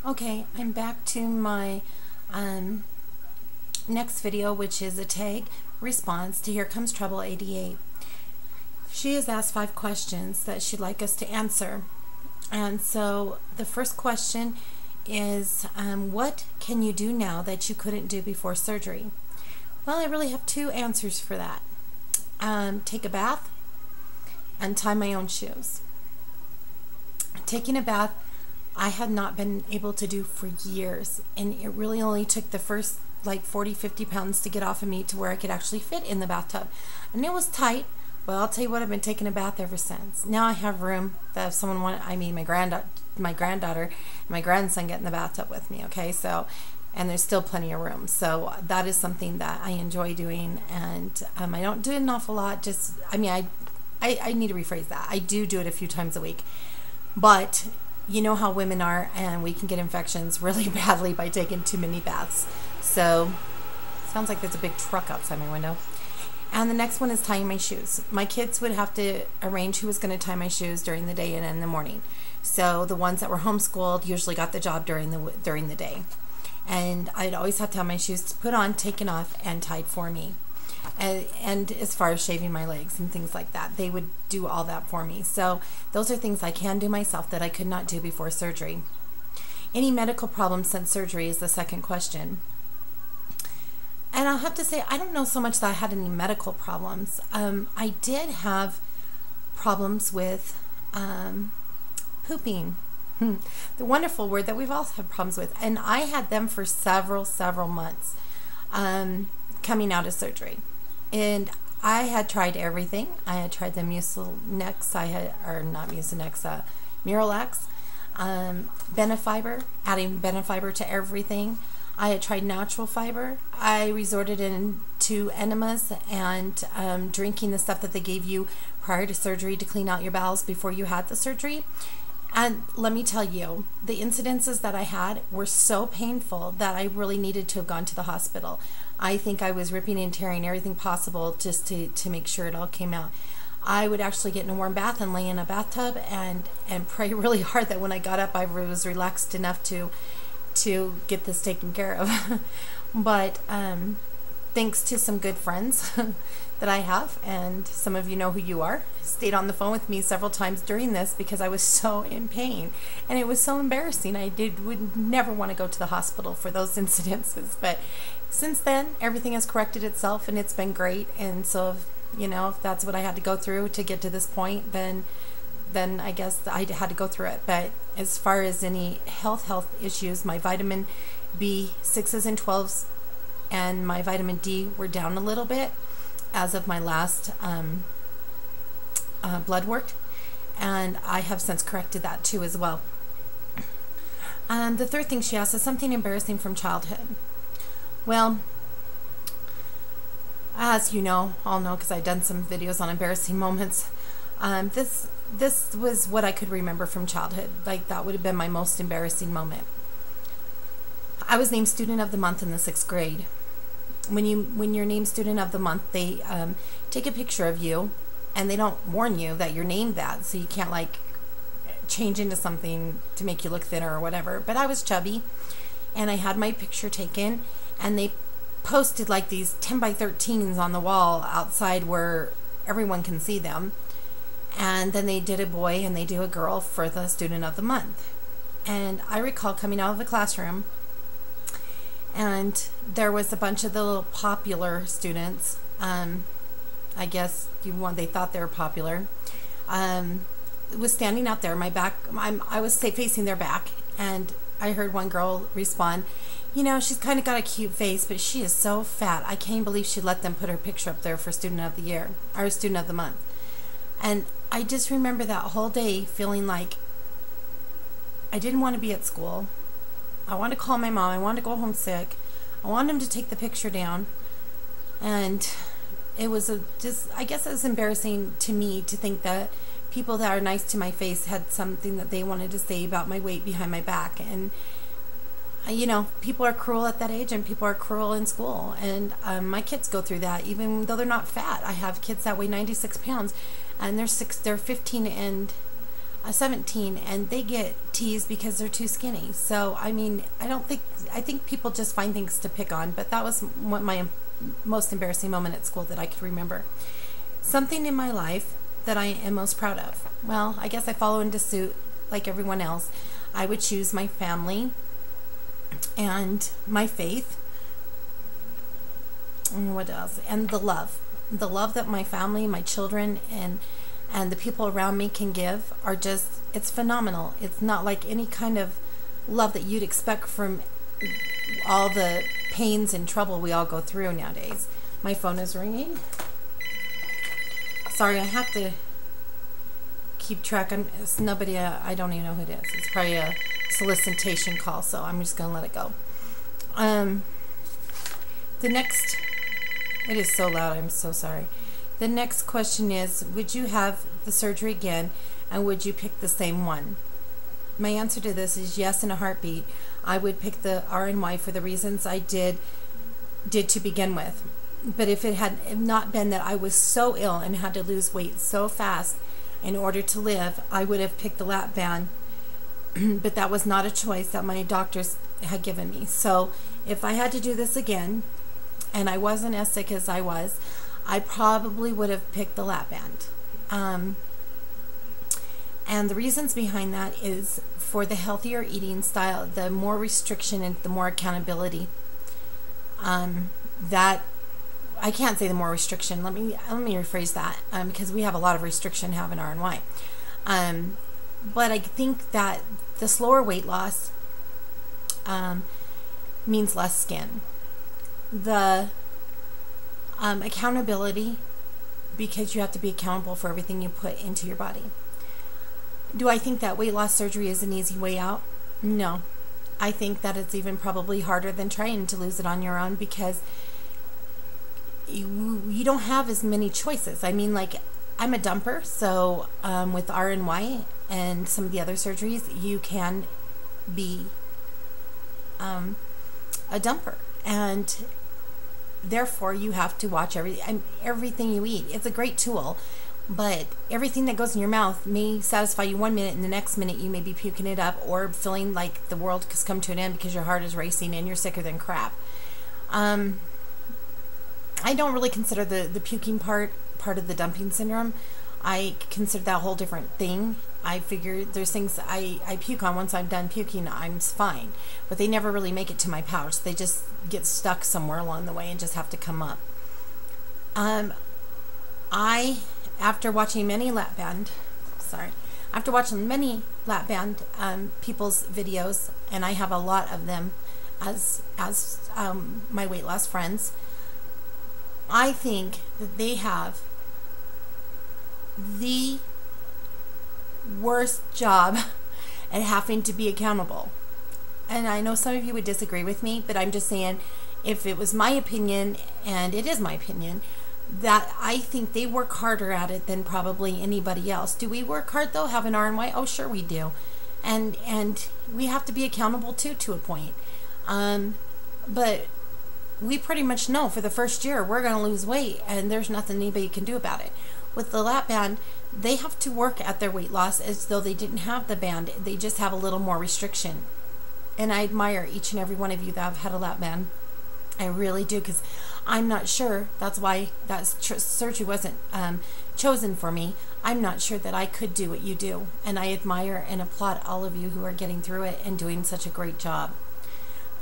Okay, I'm back to my next video, which is a tag response to Here Comes Trouble 88. She has asked 5 questions that she'd like us to answer. And so the first question is, what can you do now that you couldn't do before surgery? Well, I really have 2 answers for that. Take a bath and tie my own shoes. Taking a bath, I had not been able to do for years, and it really only took the first like 40-50 pounds to get off of me to where I could actually fit in the bathtub. And it was tight, but I'll tell you what, I've been taking a bath ever since. Now I have room that if someone wanted, my granddaughter and my grandson get in the bathtub with me, okay? So, and there's still plenty of room. So that is something that I enjoy doing, and I don't do it an awful lot. Just, I need to rephrase that. I do it a few times a week, but you know how women are, and we can get infections really badly by taking too many baths. So, sounds like there's a big truck outside my window. And the next one is tying my shoes. My kids would have to arrange who was going to tie my shoes during the day and in the morning. So the ones that were homeschooled usually got the job during the day. And I'd always have to have my shoes put on, taken off, and tied for me. And as far as shaving my legs and things like that, they would do all that for me. So those are things I can do myself that I could not do before surgery. Any medical problems since surgery is the second question. And I'll have to say, I don't know so much that I had any medical problems. I did have problems with pooping. The wonderful word that we've all had problems with. And I had them for several months coming out of surgery. And I had tried everything. I had tried the Mucinex, Miralax, Benefiber, adding Benefiber to everything. I had tried natural fiber. I resorted into enemas and drinking the stuff that they gave you prior to surgery to clean out your bowels before you had the surgery. And let me tell you, the incidences that I had were so painful that I really needed to have gone to the hospital. I think I was ripping and tearing everything possible just to make sure it all came out. I would actually get in a warm bath and lay in a bathtub and pray really hard that when I got up I was relaxed enough to get this taken care of. But thanks to some good friends that I have, and some of you know who you are, stayed on the phone with me several times during this because I was so in pain and it was so embarrassing. I would never want to go to the hospital for those incidences, but since then everything has corrected itself and it's been great. And so if that's what I had to go through to get to this point, then I guess I had to go through it. But as far as any health issues, my vitamin B6s and 12s and my vitamin D were down a little bit as of my last blood work, and I have since corrected that too as well. The third thing she asked is something embarrassing from childhood. Well, as you know, all know because I've done some videos on embarrassing moments. This was what I could remember from childhood. Like, that would have been my most embarrassing moment. I was named Student of the Month in the 6th grade. When you're named Student of the Month, they take a picture of you, and they don't warn you that you're named that, so you can't like change into something to make you look thinner or whatever. But I was chubby, and I had my picture taken, and they posted like these 10x13s on the wall outside where everyone can see them. And then they did a boy and they do a girl for the Student of the Month. And I recall coming out of the classroom, and there was a bunch of the little popular students. I guess they thought they were popular. Was standing out there. My back, I was facing their back, and I heard one girl respond, she's kind of got a cute face, but she is so fat. I can't believe she let them put her picture up there for Student of the Year, or Student of the Month. And I just remember that whole day feeling like I didn't want to be at school. I wanted to call my mom. I wanted to go home sick. I wanted him to take the picture down. And it was I guess it was embarrassing to me to think that people that are nice to my face had something that they wanted to say about my weight behind my back. And people are cruel at that age, and people are cruel in school. And my kids go through that, even though they're not fat. I have kids that weigh 96 pounds, and they're 15 and 17, and they get teased because they're too skinny. So I mean, I think people just find things to pick on, but that was what my most embarrassing moment at school that I could remember. Something in my life that I am most proud of. Well, I guess I follow into suit like everyone else. I would choose my family and my faith. And what else? And the love. The love that my family, my children, and the people around me can give are just, it's phenomenal. It's not like any kind of love that you'd expect from all the pains and trouble we all go through nowadays. My phone is ringing. Sorry, I have to keep track. It's nobody, I don't even know who it is. It's probably a solicitation call, so I'm just going to let it go. The next, it is so loud, I'm so sorry. The next question is, would you have the surgery again, and would you pick the same one? My answer to this is yes, in a heartbeat. I would pick the RNY for the reasons I did to begin with. But if it had not been that I was so ill and had to lose weight so fast in order to live, I would have picked the lap band. But that was not a choice that my doctors had given me. So if I had to do this again, and I wasn't as sick as I was, I probably would have picked the lap band. And the reasons behind that is for the healthier eating style, the more restriction and the more accountability. That I can't say the more restriction. Let me rephrase that, because we have a lot of restriction having RNY. But I think that the slower weight loss means less skin. The accountability, because you have to be accountable for everything you put into your body. Do I think that weight loss surgery is an easy way out? No. I think that it's even probably harder than trying to lose it on your own, because you don't have as many choices. I mean, like, I'm a dumper, so with RNY and some of the other surgeries, you can be a dumper, and therefore you have to watch everything you eat. It's a great tool, but everything that goes in your mouth may satisfy you 1 minute, and the next minute you may be puking it up or feeling like the world has come to an end because your heart is racing and you're sicker than crap. I don't really consider the puking part of the dumping syndrome. I consider that a whole different thing. I figure there's things I puke on. Once I'm done puking, I'm fine. But they never really make it to my pouch. They just get stuck somewhere along the way and just have to come up. After watching many lap band people's videos, and I have a lot of them as my weight loss friends, I think that they have the worst job at having to be accountable. And I know some of you would disagree with me, but I'm just saying, if it was my opinion, and it is my opinion, that I think they work harder at it than probably anybody else. Do we work hard though, having RNY? Oh, sure we do. And we have to be accountable too, to a point. But we pretty much know for the first year we're going to lose weight, and there's nothing anybody can do about it. With the lap band, they have to work at their weight loss as though they didn't have the band. They just have a little more restriction. And I admire each and every one of you that have had a lap band. I really do, because I'm not sure. That's why that surgery wasn't chosen for me. I'm not sure that I could do what you do. And I admire and applaud all of you who are getting through it and doing such a great job.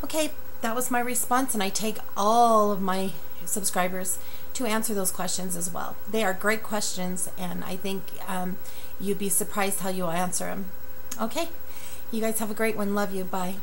Okay, that was my response, and I take all of my subscribers to answer those questions as well. They are great questions, and I think you'd be surprised how you'll answer them. Okay, you guys have a great one. Love you. Bye.